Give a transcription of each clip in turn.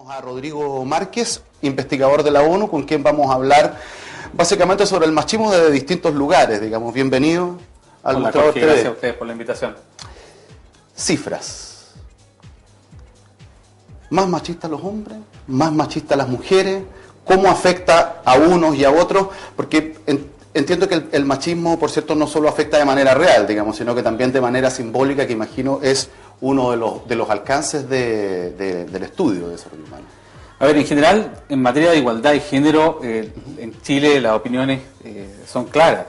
A Rodrigo Márquez, investigador de la ONU, con quien vamos a hablar básicamente sobre el machismo desde distintos lugares, digamos. Bienvenido al Mostrador TV. Gracias a ustedes por la invitación. Cifras. ¿Más machistas los hombres? ¿Más machistas las mujeres? ¿Cómo afecta a unos y a otros? Porque entiendo que el machismo, por cierto, no solo afecta de manera real, digamos, sino que también de manera simbólica, que imagino es uno de los alcances del estudio de desarrollo humano. A ver, en general, en materia de igualdad y género, en Chile las opiniones son claras.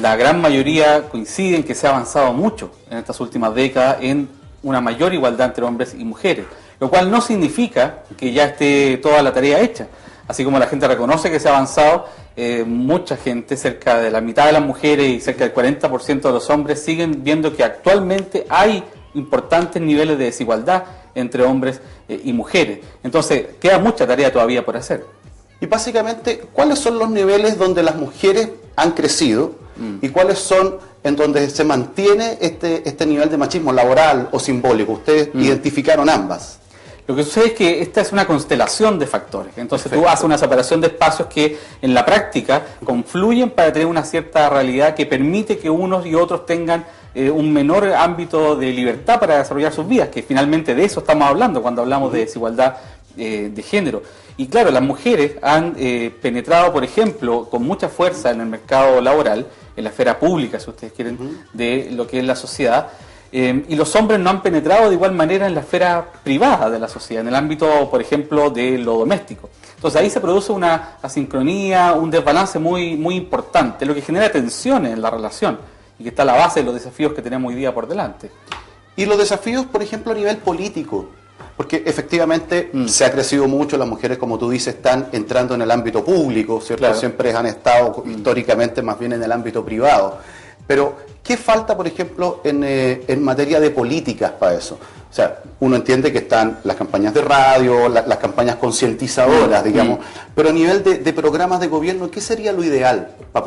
La gran mayoría coinciden que se ha avanzado mucho en estas últimas décadas en una mayor igualdad entre hombres y mujeres, lo cual no significa que ya esté toda la tarea hecha. Así como la gente reconoce que se ha avanzado, mucha gente, cerca de la mitad de las mujeres y cerca del 40% de los hombres, siguen viendo que actualmente hay importantes niveles de desigualdad entre hombres y mujeres. Entonces, queda mucha tarea todavía por hacer. Y básicamente, ¿cuáles son los niveles donde las mujeres han crecido y cuáles son en donde se mantiene este nivel de machismo laboral o simbólico? Ustedes identificaron ambas. Lo que sucede es que esta es una constelación de factores. Entonces tú haces una separación de espacios que en la práctica confluyen para tener una cierta realidad que permite que unos y otros tengan un menor ámbito de libertad para desarrollar sus vidas, que finalmente de eso estamos hablando cuando hablamos de desigualdad de género. Y claro, las mujeres han penetrado, por ejemplo, con mucha fuerza en el mercado laboral, en la esfera pública, si ustedes quieren, de lo que es la sociedad, y los hombres no han penetrado de igual manera en la esfera privada de la sociedad, en el ámbito, por ejemplo, de lo doméstico. Entonces ahí se produce una asincronía, un desbalance muy, muy importante, lo que genera tensiones en la relación y que está a la base de los desafíos que tenemos hoy día por delante. Y los desafíos, por ejemplo, a nivel político, porque efectivamente se ha crecido mucho, las mujeres, como tú dices, están entrando en el ámbito público, ¿cierto? Claro. Siempre han estado históricamente más bien en el ámbito privado. Pero, ¿qué falta, por ejemplo, en materia de políticas para eso? O sea, uno entiende que están las campañas de radio, las campañas concientizadoras, digamos, pero a nivel de programas de gobierno, ¿qué sería lo ideal para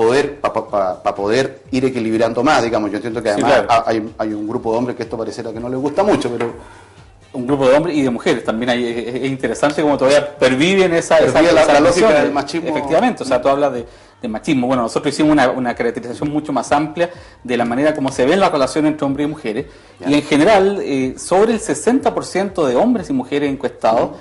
poder ir equilibrando más, digamos? Yo entiendo que además hay un grupo de hombres que esto pareciera que no les gusta mucho, pero... Un grupo de hombres y de mujeres también es interesante como todavía perviven esa la lógica del machismo. Efectivamente, o sea, tú hablas de machismo. Bueno, nosotros hicimos una caracterización mucho más amplia de la manera como se ven las relaciones entre hombres y mujeres. Y en general, sobre el 60% de hombres y mujeres encuestados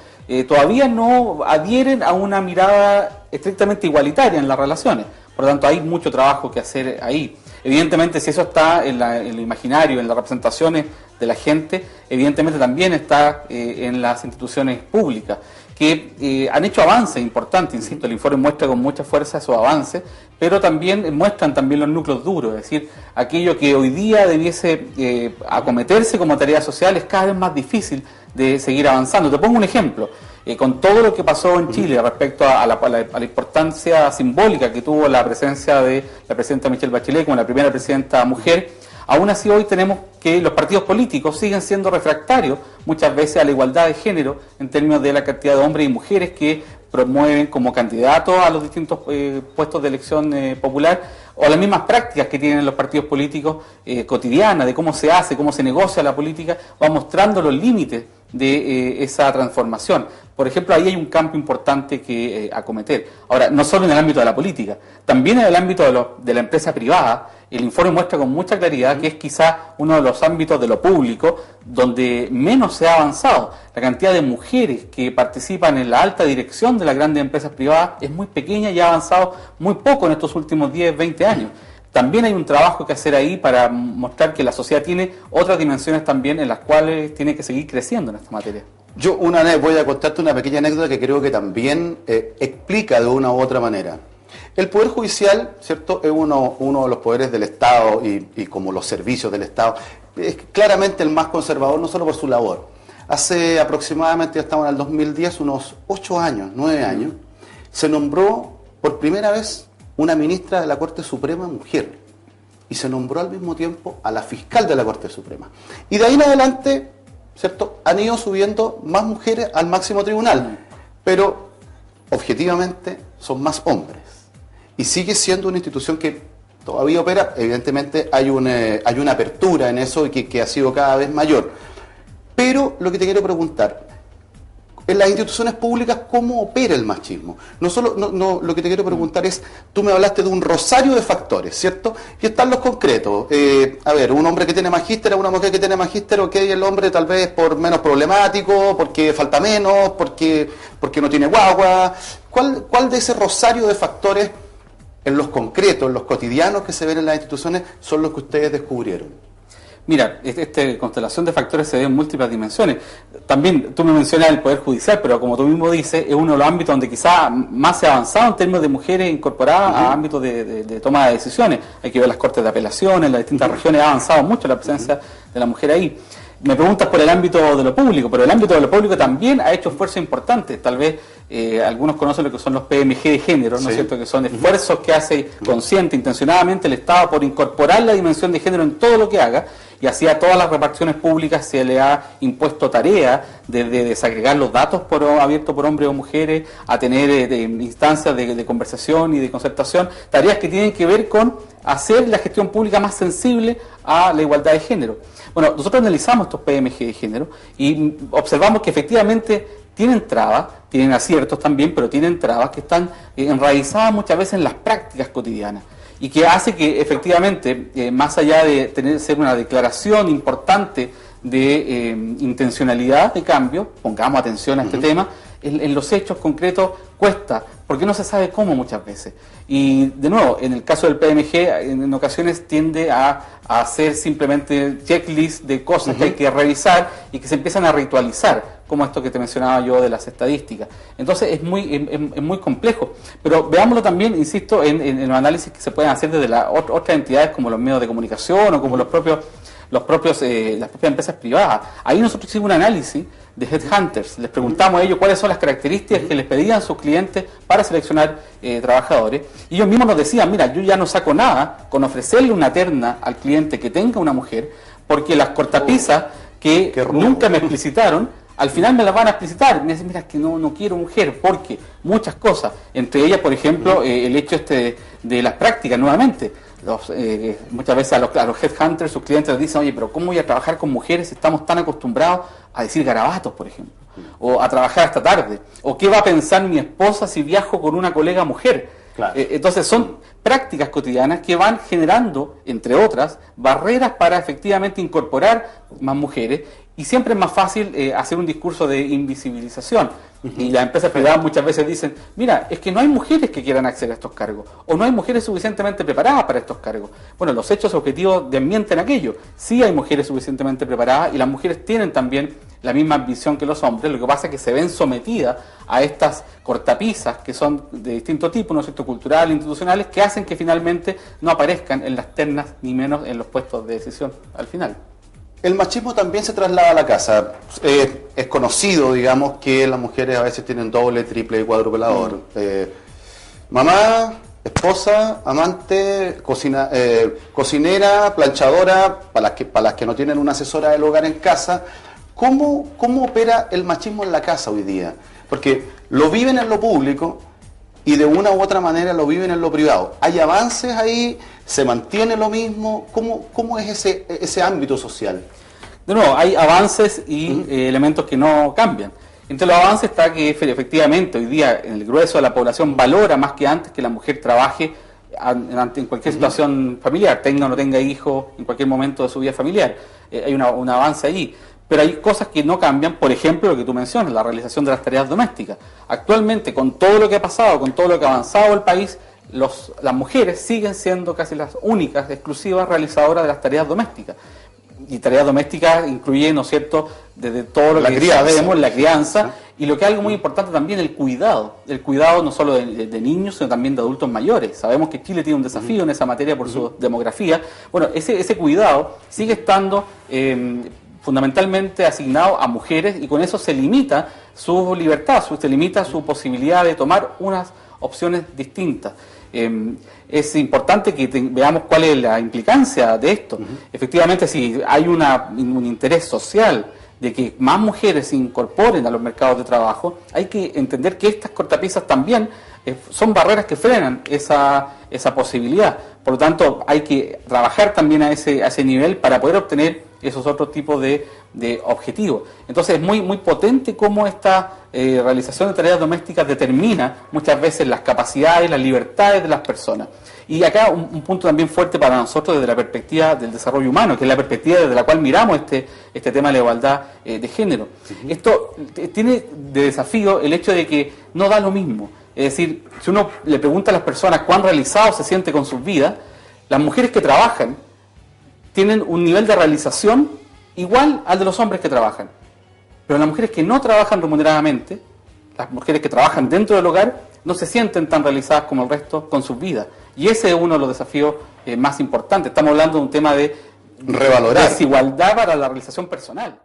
todavía no adhieren a una mirada estrictamente igualitaria en las relaciones. Por lo tanto, hay mucho trabajo que hacer ahí. Evidentemente, si eso está en el imaginario, en las representaciones de la gente, evidentemente también está en las instituciones públicas, que han hecho avances importantes, insisto, el informe muestra con mucha fuerza esos avances, pero también muestran también los núcleos duros, es decir, aquello que hoy día debiese acometerse como tarea social es cada vez más difícil de seguir avanzando. Te pongo un ejemplo. Con todo lo que pasó en Chile respecto a la importancia simbólica que tuvo la presencia de la presidenta Michelle Bachelet como la primera presidenta mujer, aún así hoy tenemos que los partidos políticos siguen siendo refractarios muchas veces a la igualdad de género en términos de la cantidad de hombres y mujeres que promueven como candidatos a los distintos puestos de elección popular, o las mismas prácticas que tienen los partidos políticos cotidianas, de cómo se hace, cómo se negocia la política, va mostrando los límites de esa transformación. Por ejemplo, ahí hay un campo importante que acometer. Ahora, no solo en el ámbito de la política, también en el ámbito de la empresa privada. El informe muestra con mucha claridad que es quizá uno de los ámbitos de lo público donde menos se ha avanzado. La cantidad de mujeres que participan en la alta dirección de las grandes empresas privadas es muy pequeña y ha avanzado muy poco en estos últimos 10, 20 años. También hay un trabajo que hacer ahí para mostrar que la sociedad tiene otras dimensiones también en las cuales tiene que seguir creciendo en esta materia. Yo voy a contarte una pequeña anécdota que creo que también explica de una u otra manera. El Poder Judicial, ¿cierto?, es uno de los poderes del Estado y como los servicios del Estado, es claramente el más conservador, no solo por su labor. Hace aproximadamente, ya estamos en el 2010, unos 8 años, 9 años, se nombró por primera vez una ministra de la Corte Suprema mujer y se nombró al mismo tiempo a la fiscal de la Corte Suprema. Y de ahí en adelante, ¿cierto?, han ido subiendo más mujeres al máximo tribunal, pero objetivamente son más hombres. Y sigue siendo una institución que todavía opera, evidentemente hay una apertura en eso y que ha sido cada vez mayor. Pero lo que te quiero preguntar, en las instituciones públicas, ¿cómo opera el machismo? No solo, lo que te quiero preguntar es, tú me hablaste de un rosario de factores, ¿cierto? Y están los concretos. A ver, un hombre que tiene magíster, una mujer que tiene magíster, ok, el hombre tal vez por menos problemático, porque falta menos, porque no tiene guagua. ¿Cuál de ese rosario de factores en los concretos, en los cotidianos que se ven en las instituciones, son los que ustedes descubrieron? Mira, esta constelación de factores se ve en múltiples dimensiones. También tú me mencionas el Poder Judicial, pero como tú mismo dices, es uno de los ámbitos donde quizás más se ha avanzado en términos de mujeres incorporadas a ámbitos de toma de decisiones. Hay que ver las cortes de apelación, en las distintas regiones ha avanzado mucho la presencia de la mujer ahí. Me preguntas por el ámbito de lo público, pero el ámbito de lo público también ha hecho esfuerzos importantes. Tal vez algunos conocen lo que son los PMG de género, ¿no es cierto? Que son esfuerzos que hace consciente, intencionadamente el Estado por incorporar la dimensión de género en todo lo que haga, y así a todas las reparticiones públicas se le ha impuesto tarea de desagregar los datos abiertos por hombres o mujeres, a tener instancias de conversación y de concertación, tareas que tienen que ver con hacer la gestión pública más sensible a la igualdad de género. Bueno, nosotros analizamos estos PMG de género y observamos que efectivamente tienen trabas, tienen aciertos también, pero tienen trabas que están enraizadas muchas veces en las prácticas cotidianas, y que hace que efectivamente, más allá de ser una declaración importante de intencionalidad de cambio, pongamos atención a este tema, en los hechos concretos cuesta, porque no se sabe cómo muchas veces. Y de nuevo, en el caso del PMG, en ocasiones tiende a hacer simplemente checklist de cosas que hay que revisar y que se empiezan a ritualizar, como esto que te mencionaba yo de las estadísticas. Entonces es muy complejo. Pero veámoslo también, insisto, en los análisis que se pueden hacer desde otras entidades como los medios de comunicación o como las propias empresas privadas. Ahí nosotros hicimos un análisis de headhunters, les preguntamos a ellos cuáles son las características que les pedían sus clientes para seleccionar trabajadores, y ellos mismos nos decían, mira, yo ya no saco nada con ofrecerle una terna al cliente que tenga una mujer, porque las cortapisas que nunca me explicitaron, al final me las van a explicitar. Me dicen, mira, es que no quiero mujer, porque muchas cosas, entre ellas, por ejemplo, el hecho de las prácticas, nuevamente. Muchas veces a los headhunters, sus clientes les dicen, oye, pero ¿cómo voy a trabajar con mujeres si estamos tan acostumbrados a decir garabatos, por ejemplo? O a trabajar hasta tarde. O ¿qué va a pensar mi esposa si viajo con una colega mujer? Claro. Entonces son prácticas cotidianas que van generando, entre otras, barreras para efectivamente incorporar más mujeres, y siempre es más fácil hacer un discurso de invisibilización. Y las empresas privadas muchas veces dicen, mira, es que no hay mujeres que quieran acceder a estos cargos, o no hay mujeres suficientemente preparadas para estos cargos. Bueno, los hechos objetivos desmienten aquello. Sí hay mujeres suficientemente preparadas, y las mujeres tienen también la misma ambición que los hombres. Lo que pasa es que se ven sometidas a estas cortapisas que son de distinto tipo, ¿no es cierto?, culturales, institucionales, que hacen que finalmente no aparezcan en las ternas, ni menos en los puestos de decisión al final. El machismo también se traslada a la casa. Es conocido, digamos, que las mujeres a veces tienen doble, triple y cuádruple labor. Mamá, esposa, amante, cocinera, planchadora, para las que no tienen una asesora del hogar en casa. ¿Cómo opera el machismo en la casa hoy día? Porque lo viven en lo público y de una u otra manera lo viven en lo privado. ¿Hay avances ahí? ¿Se mantiene lo mismo? ¿Cómo es ese ámbito social? De nuevo, hay avances y elementos que no cambian. Entre los avances está que efectivamente hoy día el grueso de la población valora más que antes que la mujer trabaje en cualquier situación familiar, tenga o no tenga hijos en cualquier momento de su vida familiar. Hay un avance allí. Pero hay cosas que no cambian, por ejemplo, lo que tú mencionas, la realización de las tareas domésticas. Actualmente, con todo lo que ha pasado, con todo lo que ha avanzado el país, las mujeres siguen siendo casi las únicas, exclusivas realizadoras de las tareas domésticas. Y tareas domésticas incluyen, ¿no es cierto?, desde todo lo que sabemos, la crianza, y lo que es algo muy importante también, el cuidado no solo de niños, sino también de adultos mayores. Sabemos que Chile tiene un desafío en esa materia por su demografía. Bueno, ese cuidado sigue estando fundamentalmente asignado a mujeres, y con eso se limita su libertad, se limita su posibilidad de tomar unas opciones distintas. Es importante que veamos cuál es la implicancia de esto. Efectivamente, si hay un interés social de que más mujeres se incorporen a los mercados de trabajo, hay que entender que estas cortapisas también son barreras que frenan esa posibilidad. Por lo tanto, hay que trabajar también a ese nivel para poder obtener esos otros tipos de objetivos. Entonces es muy, muy potente cómo esta realización de tareas domésticas determina muchas veces las capacidades, las libertades de las personas. Y acá un punto también fuerte para nosotros desde la perspectiva del desarrollo humano, que es la perspectiva desde la cual miramos este tema de la igualdad de género. Esto tiene de desafío el hecho de que no da lo mismo. Es decir, si uno le pregunta a las personas cuán realizado se siente con sus vidas, las mujeres que trabajan tienen un nivel de realización igual al de los hombres que trabajan. Pero las mujeres que no trabajan remuneradamente, las mujeres que trabajan dentro del hogar, no se sienten tan realizadas como el resto con sus vidas. Y ese es uno de los desafíos más importantes. Estamos hablando de un tema de revalorar desigualdad para la realización personal.